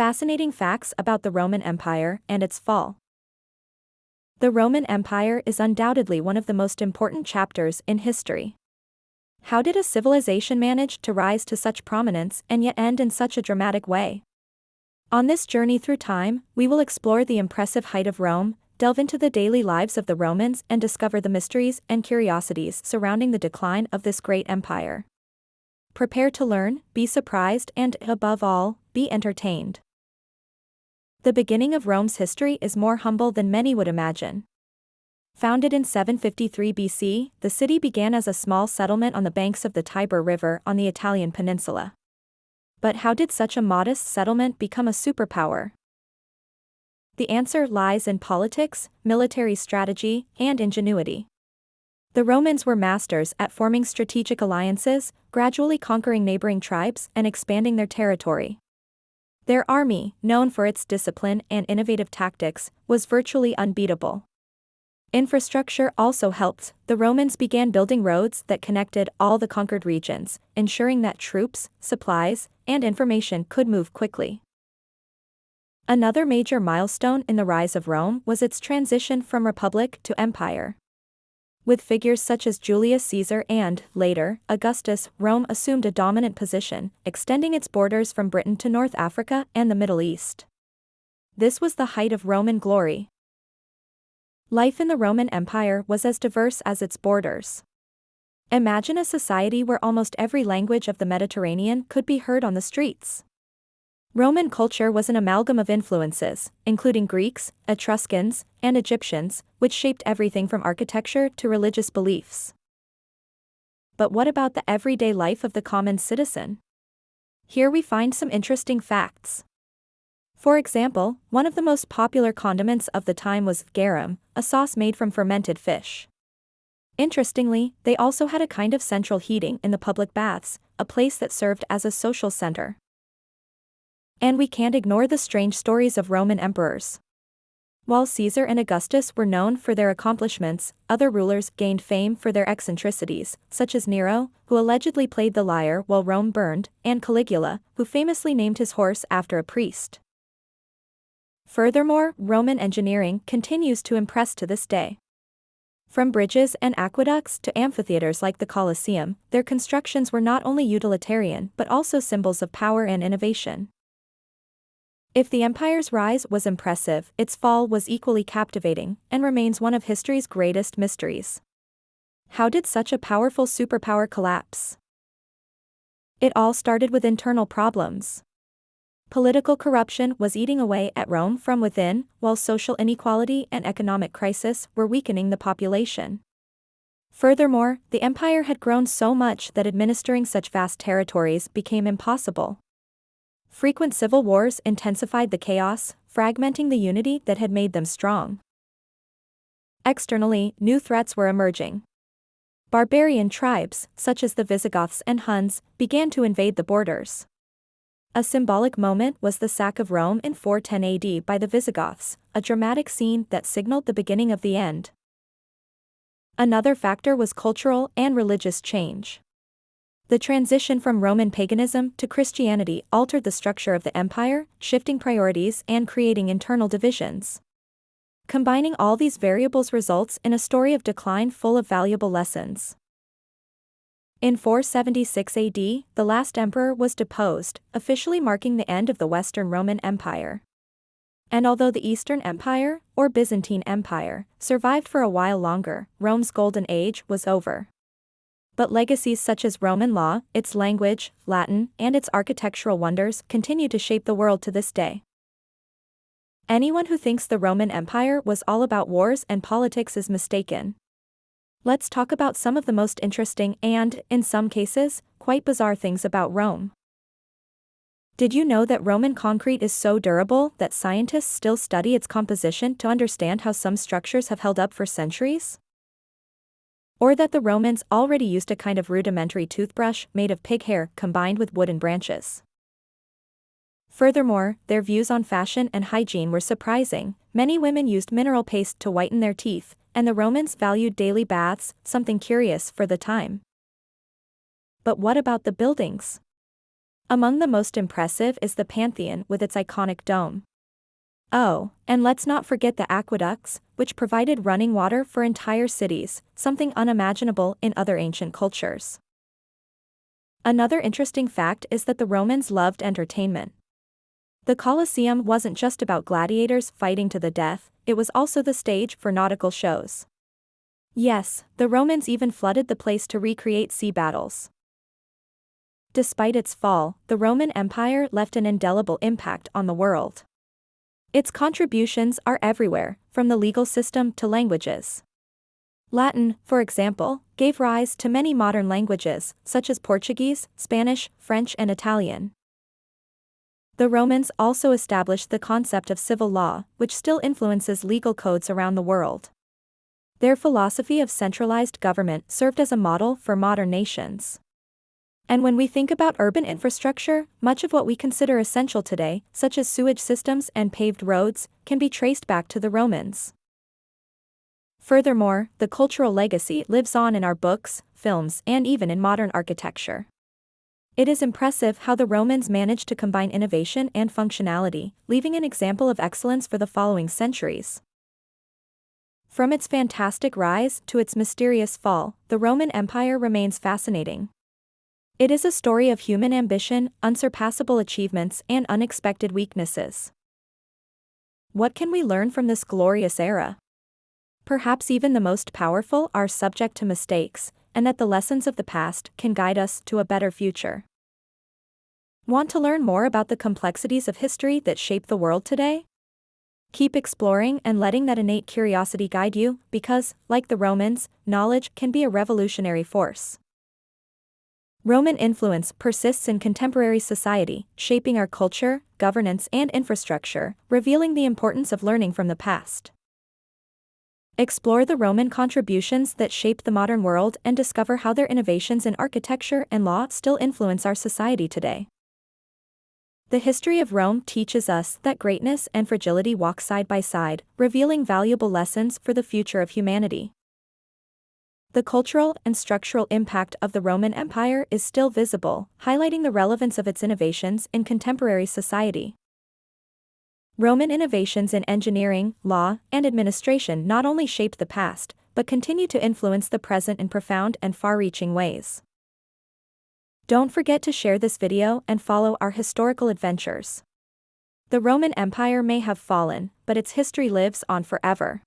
Fascinating facts about the Roman Empire and its fall. The Roman Empire is undoubtedly one of the most important chapters in history. How did a civilization manage to rise to such prominence and yet end in such a dramatic way? On this journey through time, we will explore the impressive height of Rome, delve into the daily lives of the Romans, and discover the mysteries and curiosities surrounding the decline of this great empire. Prepare to learn, be surprised, and, above all, be entertained. The beginning of Rome's history is more humble than many would imagine. Founded in 753 BC, the city began as a small settlement on the banks of the Tiber River on the Italian peninsula. But how did such a modest settlement become a superpower? The answer lies in politics, military strategy, and ingenuity. The Romans were masters at forming strategic alliances, gradually conquering neighboring tribes and expanding their territory. Their army, known for its discipline and innovative tactics, was virtually unbeatable. Infrastructure also helped. The Romans began building roads that connected all the conquered regions, ensuring that troops, supplies, and information could move quickly. Another major milestone in the rise of Rome was its transition from republic to empire. With figures such as Julius Caesar and, later, Augustus, Rome assumed a dominant position, extending its borders from Britain to North Africa and the Middle East. This was the height of Roman glory. Life in the Roman Empire was as diverse as its borders. Imagine a society where almost every language of the Mediterranean could be heard on the streets. Roman culture was an amalgam of influences, including Greeks, Etruscans, and Egyptians, which shaped everything from architecture to religious beliefs. But what about the everyday life of the common citizen? Here we find some interesting facts. For example, one of the most popular condiments of the time was garum, a sauce made from fermented fish. Interestingly, they also had a kind of central heating in the public baths, a place that served as a social center. And we can't ignore the strange stories of Roman emperors. While Caesar and Augustus were known for their accomplishments, other rulers gained fame for their eccentricities, such as Nero, who allegedly played the lyre while Rome burned, and Caligula, who famously named his horse after a priest. Furthermore, Roman engineering continues to impress to this day. From bridges and aqueducts to amphitheaters like the Colosseum, their constructions were not only utilitarian but also symbols of power and innovation. If the empire's rise was impressive, its fall was equally captivating, and remains one of history's greatest mysteries. How did such a powerful superpower collapse? It all started with internal problems. Political corruption was eating away at Rome from within, while social inequality and economic crisis were weakening the population. Furthermore, the empire had grown so much that administering such vast territories became impossible. Frequent civil wars intensified the chaos, fragmenting the unity that had made them strong. Externally, new threats were emerging. Barbarian tribes, such as the Visigoths and Huns, began to invade the borders. A symbolic moment was the sack of Rome in 410 AD by the Visigoths, a dramatic scene that signaled the beginning of the end. Another factor was cultural and religious change. The transition from Roman paganism to Christianity altered the structure of the empire, shifting priorities and creating internal divisions. Combining all these variables results in a story of decline full of valuable lessons. In 476 AD, the last emperor was deposed, officially marking the end of the Western Roman Empire. And although the Eastern Empire, or Byzantine Empire, survived for a while longer, Rome's golden age was over. But legacies such as Roman law, its language, Latin, and its architectural wonders continue to shape the world to this day. Anyone who thinks the Roman Empire was all about wars and politics is mistaken. Let's talk about some of the most interesting and, in some cases, quite bizarre things about Rome. Did you know that Roman concrete is so durable that scientists still study its composition to understand how some structures have held up for centuries? Or that the Romans already used a kind of rudimentary toothbrush made of pig hair combined with wooden branches. Furthermore, their views on fashion and hygiene were surprising. Many women used mineral paste to whiten their teeth, and the Romans valued daily baths, something curious for the time. But what about the buildings? Among the most impressive is the Pantheon with its iconic dome. Oh, and let's not forget the aqueducts, which provided running water for entire cities, something unimaginable in other ancient cultures. Another interesting fact is that the Romans loved entertainment. The Colosseum wasn't just about gladiators fighting to the death, it was also the stage for nautical shows. Yes, the Romans even flooded the place to recreate sea battles. Despite its fall, the Roman Empire left an indelible impact on the world. Its contributions are everywhere, from the legal system to languages. Latin, for example, gave rise to many modern languages, such as Portuguese, Spanish, French, and Italian. The Romans also established the concept of civil law, which still influences legal codes around the world. Their philosophy of centralized government served as a model for modern nations. And when we think about urban infrastructure, much of what we consider essential today, such as sewage systems and paved roads, can be traced back to the Romans. Furthermore, the cultural legacy lives on in our books, films, and even in modern architecture. It is impressive how the Romans managed to combine innovation and functionality, leaving an example of excellence for the following centuries. From its fantastic rise to its mysterious fall, the Roman Empire remains fascinating. It is a story of human ambition, unsurpassable achievements, and unexpected weaknesses. What can we learn from this glorious era? Perhaps even the most powerful are subject to mistakes, and that the lessons of the past can guide us to a better future. Want to learn more about the complexities of history that shape the world today? Keep exploring and letting that innate curiosity guide you, because, like the Romans, knowledge can be a revolutionary force. Roman influence persists in contemporary society, shaping our culture, governance, and infrastructure, revealing the importance of learning from the past. Explore the Roman contributions that shaped the modern world and discover how their innovations in architecture and law still influence our society today. The history of Rome teaches us that greatness and fragility walk side by side, revealing valuable lessons for the future of humanity. The cultural and structural impact of the Roman Empire is still visible, highlighting the relevance of its innovations in contemporary society. Roman innovations in engineering, law, and administration not only shaped the past, but continue to influence the present in profound and far-reaching ways. Don't forget to share this video and follow our historical adventures. The Roman Empire may have fallen, but its history lives on forever.